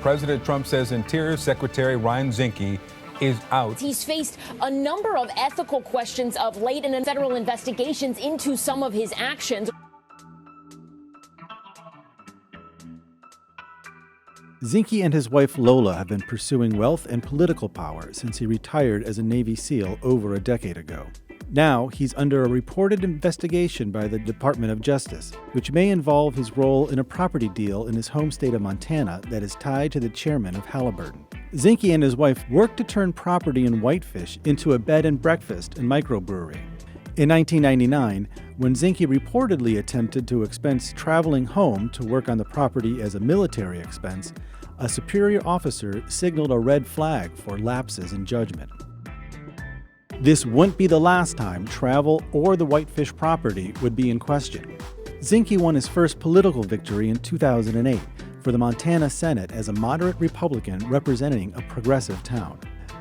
President Trump says Interior Secretary Ryan Zinke is out. He's faced a number of ethical questions of late and federal investigations into some of his actions. Zinke and his wife Lola have been pursuing wealth and political power since he retired as a Navy SEAL over a decade ago. Now, he's under a reported investigation by the Department of Justice, which may involve his role in a property deal in his home state of Montana that is tied to the chairman of Halliburton. Zinke and his wife worked to turn property in Whitefish into a bed and breakfast and microbrewery. In 1999, when Zinke reportedly attempted to expense traveling home to work on the property as a military expense, a superior officer signaled a red flag for lapses in judgment. This wouldn't be the last time travel or the Whitefish property would be in question. Zinke won his first political victory in 2008 for the Montana Senate as a moderate Republican representing a progressive town.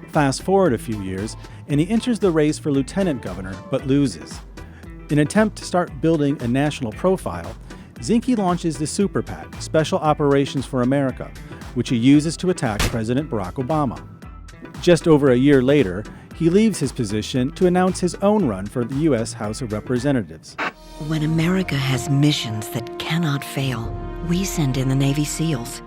Fast forward a few years, and he enters the race for lieutenant governor, but loses. In an attempt to start building a national profile, Zinke launches the Super PAC, Special Operations for America, which he uses to attack President Barack Obama. Just over a year later, he leaves his position to announce his own run for the U.S. House of Representatives. When America has missions that cannot fail, we send in the Navy SEALs.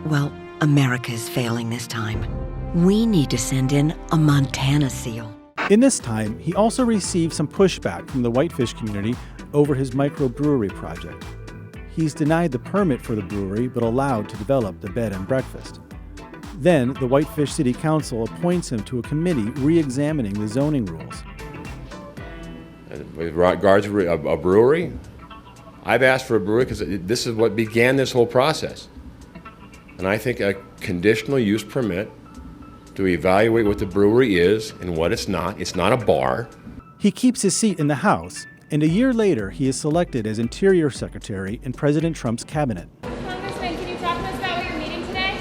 Well, America is failing this time. We need to send in a Montana SEAL. In this time, he also received some pushback from the Whitefish community over his microbrewery project. He's denied the permit for the brewery but allowed to develop the bed and breakfast. Then, the Whitefish City Council appoints him to a committee re-examining the zoning rules. With regards to a brewery, I've asked for a brewery because this is what began this whole process. And I think a conditional use permit to evaluate what the brewery is and what it's not. It's not a bar. He keeps his seat in the House, and a year later he is selected as Interior Secretary in President Trump's cabinet. Congressman, can you talk to us about what you're meeting today?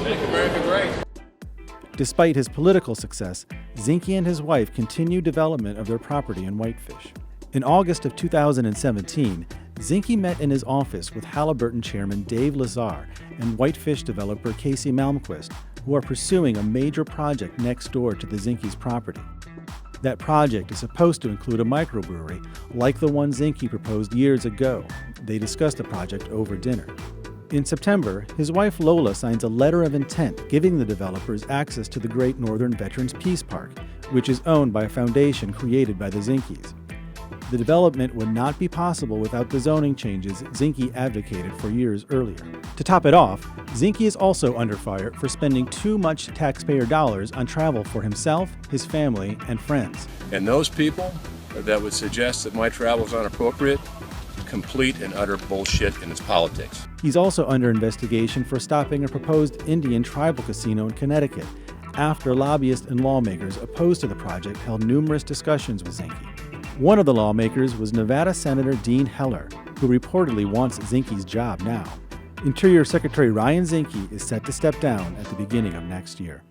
Make America great. Despite his political success, Zinke and his wife continue development of their property in Whitefish. In August of 2017, Zinke met in his office with Halliburton chairman Dave Lazar and Whitefish developer Casey Malmquist, who are pursuing a major project next door to the Zinke's property. That project is supposed to include a microbrewery, like the one Zinke proposed years ago. They discussed the project over dinner. In September, his wife Lola signs a letter of intent giving the developers access to the Great Northern Veterans Peace Park, which is owned by a foundation created by the Zinkes. The development would not be possible without the zoning changes Zinke advocated for years earlier. To top it off, Zinke is also under fire for spending too much taxpayer dollars on travel for himself, his family, and friends. And those people that would suggest that my travel is inappropriate, complete and utter bullshit in its politics. He's also under investigation for stopping a proposed Indian tribal casino in Connecticut after lobbyists and lawmakers opposed to the project held numerous discussions with Zinke. One of the lawmakers was Nevada Senator Dean Heller, who reportedly wants Zinke's job now. Interior Secretary Ryan Zinke is set to step down at the beginning of next year.